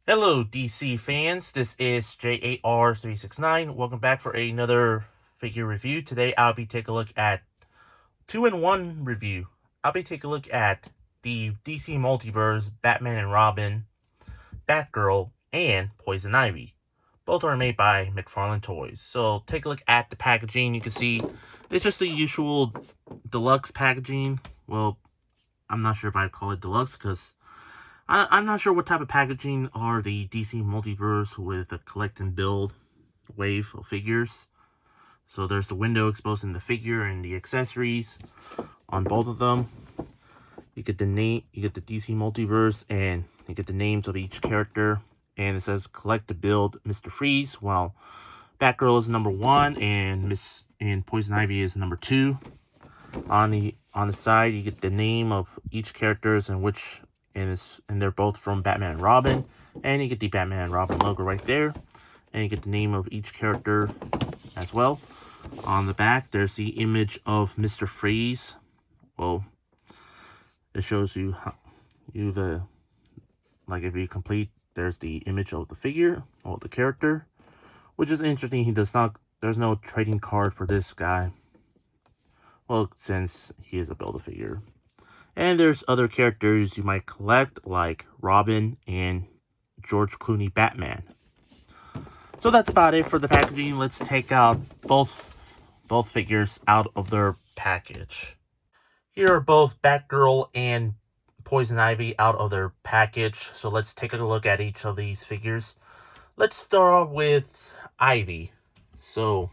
Hello, DC fans. This is J.A.R. 369. Welcome back for another figure review. Today, I'll be taking a look at 2-in-1 review. I'll be taking a look at the DC Multiverse, Batman and Robin, Batgirl, and Poison Ivy. Both are made by McFarlane Toys. So, take a look at the packaging. You can see it's just the usual deluxe packaging. Well, I'm not sure if I'd call it deluxe because I'm not sure what type of packaging are the DC Multiverse with a collect and build wave of figures. So there's the window exposing the figure and the accessories on both of them. You get the name, you get the DC Multiverse, and you get the names of each character. And it says collect to build Mr. Freeze, while Batgirl is number 1 and Poison Ivy is number 2. On the side, you get the name of each characters and which. And they're both from Batman and Robin. And you get the Batman and Robin logo right there. And you get the name of each character as well. On the back, there's the image of Mr. Freeze. Well, it shows you like if you complete, there's the image of the figure or the character, which is interesting. There's no trading card for this guy. Well, since he is a Build-A-Figure. And there's other characters you might collect, like Robin and George Clooney Batman. So that's about it for the packaging. Let's take out both figures out of their package. Here are both Batgirl and Poison Ivy out of their package. So let's take a look at each of these figures. Let's start off with Ivy. So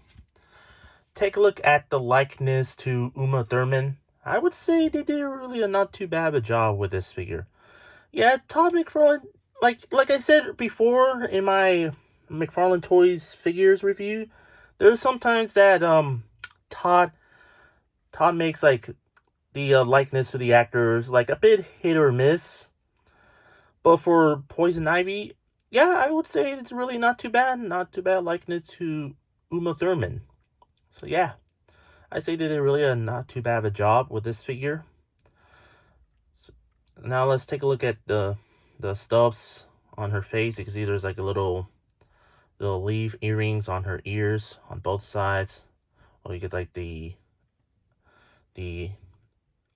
take a look at the likeness to Uma Thurman. I would say they did really a not too bad of a job with this figure. Yeah, Todd McFarlane, like I said before in my McFarlane Toys figures review, there's sometimes that Todd makes like the likeness to the actors like a bit hit or miss. But for Poison Ivy, yeah, I would say it's really not too bad likeness to Uma Thurman. So yeah. I say they did really a not too bad of a job with this figure. So now let's take a look at the stuffs on her face. You can see there's like a little leaf earrings on her ears on both sides. Or you get like the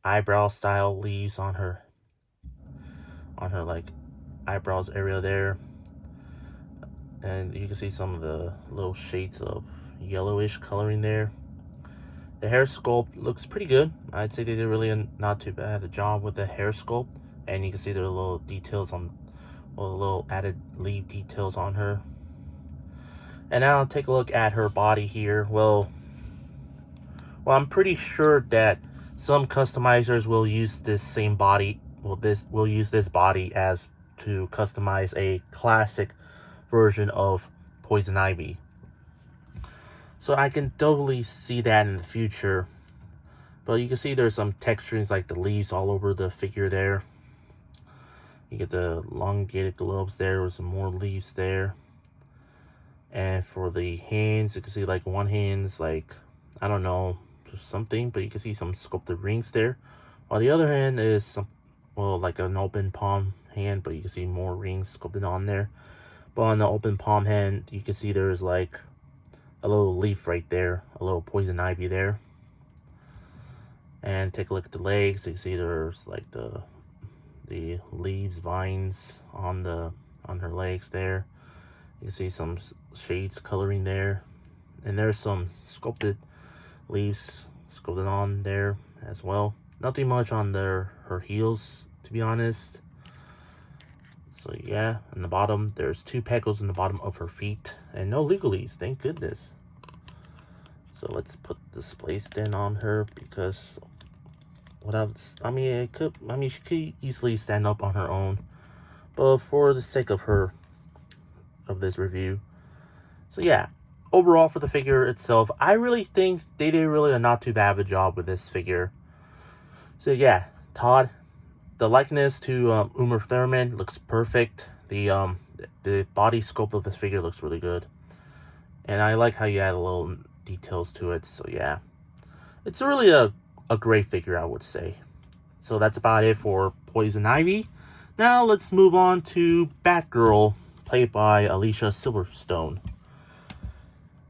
eyebrow style leaves on her like eyebrows area there. And you can see some of the little shades of yellowish coloring there. The hair sculpt looks pretty good. I'd say they did really not too bad a job with the hair sculpt. And you can see the little details on, well, the little added leaf details on her. And now take a look at her body here. Well, I'm pretty sure that some customizers will use this same body. Will use this body as to customize a classic version of Poison Ivy. So I can totally see that in the future. But you can see there's some texturings like the leaves all over the figure there. You get the elongated globes there with some more leaves there. And for the hands, you can see like one hand's like, I don't know, something. But you can see some sculpted rings there. While the other hand is some, well, like an open palm hand. But you can see more rings sculpted on there. But on the open palm hand, you can see there's like a little leaf right there, a little Poison Ivy there. And take a look at the legs. You can see there's like the leaves, vines on her legs there. You can see some shades coloring there, and there's some sculpted leaves sculpted on there as well. Nothing much on her heels, to be honest. So yeah, in the bottom, there's 2 pegals in the bottom of her feet. And no legalese, thank goodness. So let's put the display stand on her because she could easily stand up on her own. But for the sake of this review. So yeah, overall for the figure itself, I really think they did really a not too bad of a job with this figure. So yeah, Todd, the likeness to Uma Thurman looks perfect. The body sculpt of this figure looks really good. And I like how you add a little details to it. So yeah, it's really a great figure, I would say. So that's about it for Poison Ivy. Now let's move on to Batgirl. played by Alicia Silverstone.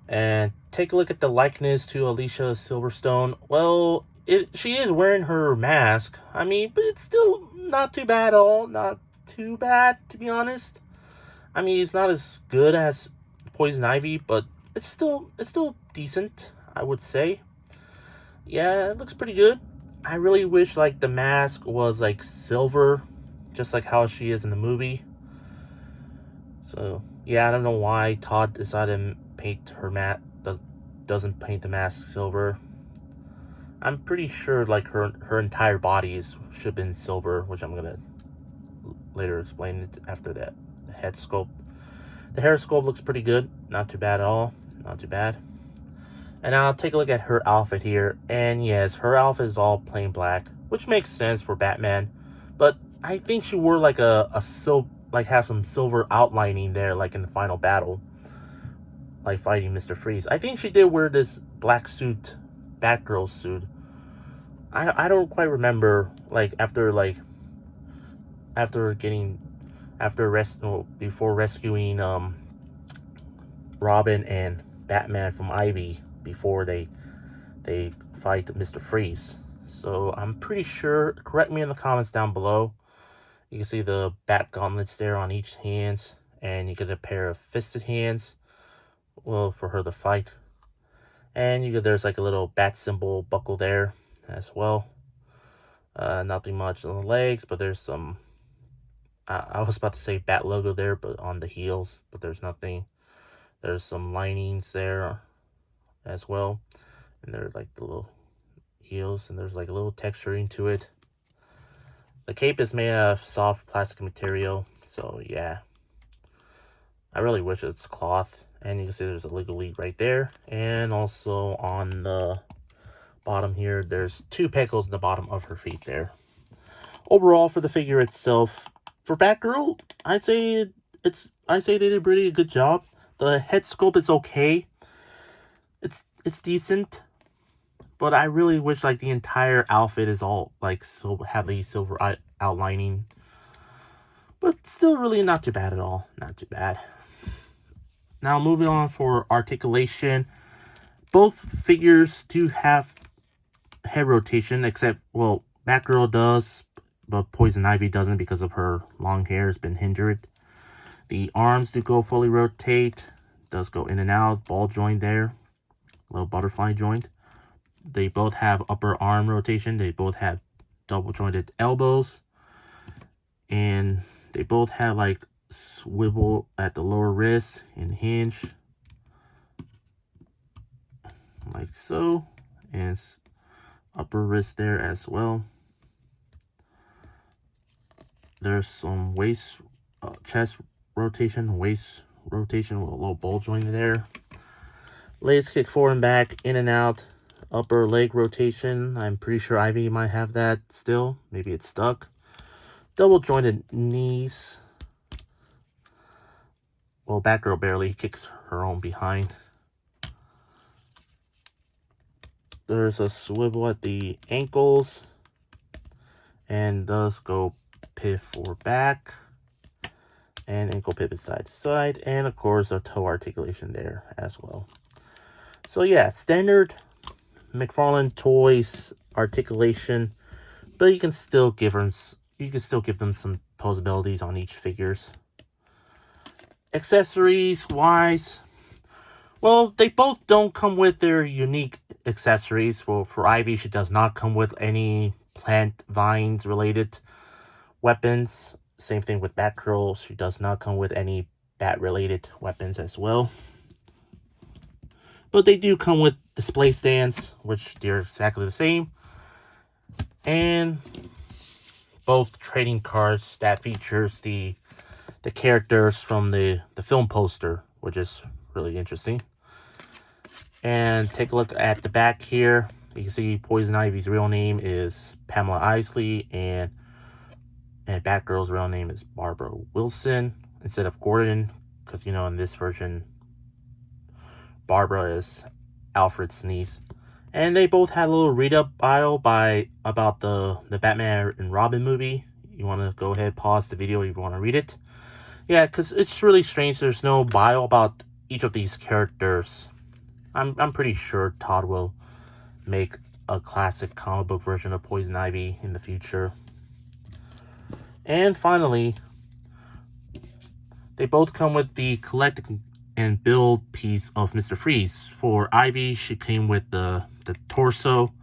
And take a look at the likeness to Alicia Silverstone. Well, she is wearing her mask. I mean, but it's still not too bad at all. Not too bad, to be honest. I mean, it's not as good as Poison Ivy, but it's still decent, I would say. Yeah, it looks pretty good. I really wish like the mask was like silver, just like how she is in the movie. So yeah, I don't know why Todd decided to paint her doesn't paint the mask silver. I'm pretty sure like her entire body should have been silver, which I'm gonna later explain it after that. The head sculpt, the hair sculpt looks pretty good. Not too bad at all. Not too bad. And I'll take a look at her outfit here. And yes, her outfit is all plain black, which makes sense for Batman. But I think she wore like has some silver outlining there, like in the final battle, like fighting Mr. Freeze. I think she did wear this black suit, Batgirl suit. I don't quite remember, like before rescuing Robin and Batman from Ivy before they fight Mr. Freeze. So I'm pretty sure, correct me in the comments down below. You can see the bat gauntlets there on each hand, and you get a pair of fisted hands, well, for her to fight. And there's like a little bat symbol buckle there as well. Nothing much on the legs, but there's some, I was about to say bat logo there, but on the heels, but there's nothing. There's some linings there as well, and there's like the little heels, and there's like a little texturing to it. The cape is made of soft plastic material, so yeah. I really wish it's cloth. And you can see there's a legal lead right there. And also on the bottom here, there's 2 pegals in the bottom of her feet there. Overall, for the figure itself, for Batgirl, I'd say they did a pretty good job. The head sculpt is okay. It's decent. But I really wish like the entire outfit is all like heavy silver outlining. But still really not too bad at all. Not too bad. Now moving on for articulation. Both figures do have head rotation, except, well, Batgirl does, but Poison Ivy doesn't because of her long hair has been hindered. The arms do go fully rotate. Does go in and out. Ball joint there. Little butterfly joint. They both have upper arm rotation. They both have double jointed elbows. And they both have like swivel at the lower wrist and hinge. Like so. And upper wrist there as well. There's some waist, chest rotation, waist rotation with a little ball joint there. Legs kick forward and back, in and out. Upper leg rotation. I'm pretty sure Ivy might have that still. Maybe it's stuck. Double jointed knees. Well, Batgirl barely kicks her own behind. There's a swivel at the ankles. And does go pivot forward back. And ankle pivot side to side. And of course, a toe articulation there as well. So yeah, standard McFarlane Toys articulation, but you can still give them some posabilities on each figures. Accessories wise, well, they both don't come with their unique accessories. Well, for Ivy, she does not come with any plant vines related weapons. Same thing with Batgirl, she does not come with any bat related weapons as well. But they do come with display stands, which they're exactly the same. And both trading cards that features the characters from the film poster, which is really interesting. And take a look at the back here. You can see Poison Ivy's real name is Pamela Isley, and Batgirl's real name is Barbara Wilson instead of Gordon, because in this version Barbara is Alfred's niece. And they both had a little read-up bio about the Batman and Robin movie. You want to go ahead, pause the video if you want to read it. Yeah, because it's really strange. There's no bio about each of these characters. I'm pretty sure Todd will make a classic comic book version of Poison Ivy in the future. And finally, they both come with the collect and build piece of Mr. Freeze. For Ivy, she came with the torso.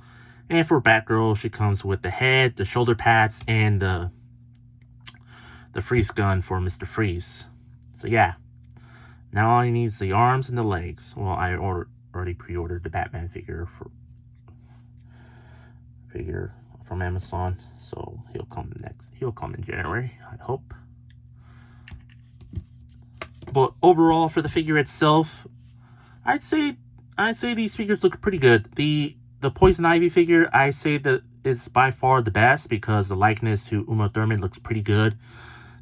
And for Batgirl, she comes with the head, the shoulder pads, and the freeze gun for Mr. Freeze. So yeah, now all he needs is the arms and the legs. Well, I already pre-ordered the Batman figure from Amazon, so he'll come in January, I hope. But overall, for the figure itself, I'd say these figures look pretty good. The Poison Ivy figure, I say that is by far the best because the likeness to Uma Thurman looks pretty good.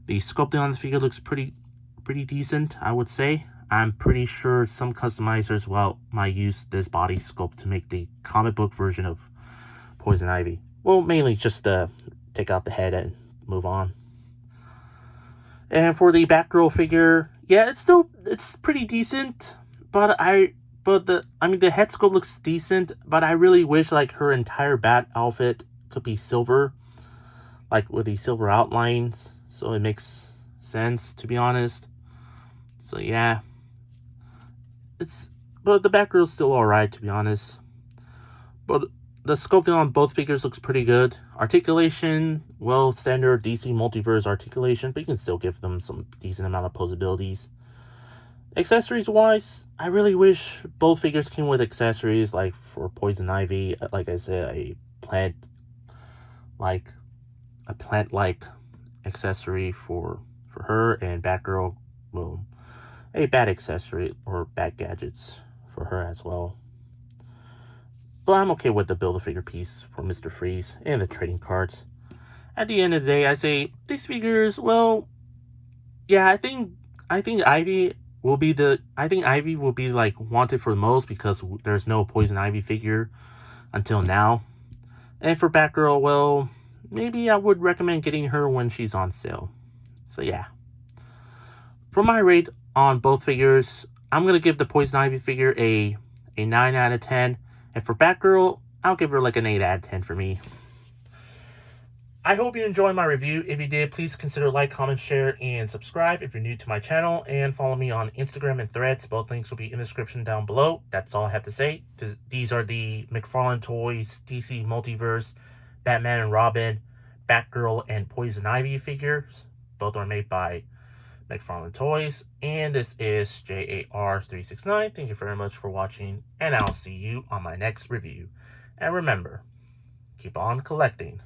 The sculpting on the figure looks pretty decent, I would say. I'm pretty sure some customizers might use this body sculpt to make the comic book version of Poison Ivy. Well, mainly just to take out the head and move on. And for the Batgirl figure, yeah, it's pretty decent, but the head sculpt looks decent, but I really wish like her entire bat outfit could be silver, like with the silver outlines, so it makes sense, to be honest. So yeah, but the Batgirl's still alright, to be honest. But the sculpting on both figures looks pretty good. Articulation, well, standard DC Multiverse articulation, but you can still give them some decent amount of posabilities. Accessories wise, I really wish both figures came with accessories, like for Poison Ivy, like I said, a plant-like accessory for her, and Batgirl, well, a bat accessory or bat gadgets for her as well. But I'm okay with the Build-A-Figure piece for Mr. Freeze and the trading cards. At the end of the day, I say these figures, well, yeah, I think Ivy will be like wanted for the most because there's no Poison Ivy figure until now. And for Batgirl, well, maybe I would recommend getting her when she's on sale. So yeah. For my rate on both figures, I'm going to give the Poison Ivy figure a 9 out of 10. And for Batgirl, I'll give her like an 8 out of 10 for me. I hope you enjoyed my review. If you did, please consider like, comment, share, and subscribe if you're new to my channel. And follow me on Instagram and Threads. Both links will be in the description down below. That's all I have to say. These are the McFarlane Toys, DC Multiverse, Batman and Robin, Batgirl, and Poison Ivy figures. Both are made by McFarlane Toys. And this is J.A.R. 369. Thank you very much for watching. And I'll see you on my next review. And remember, keep on collecting.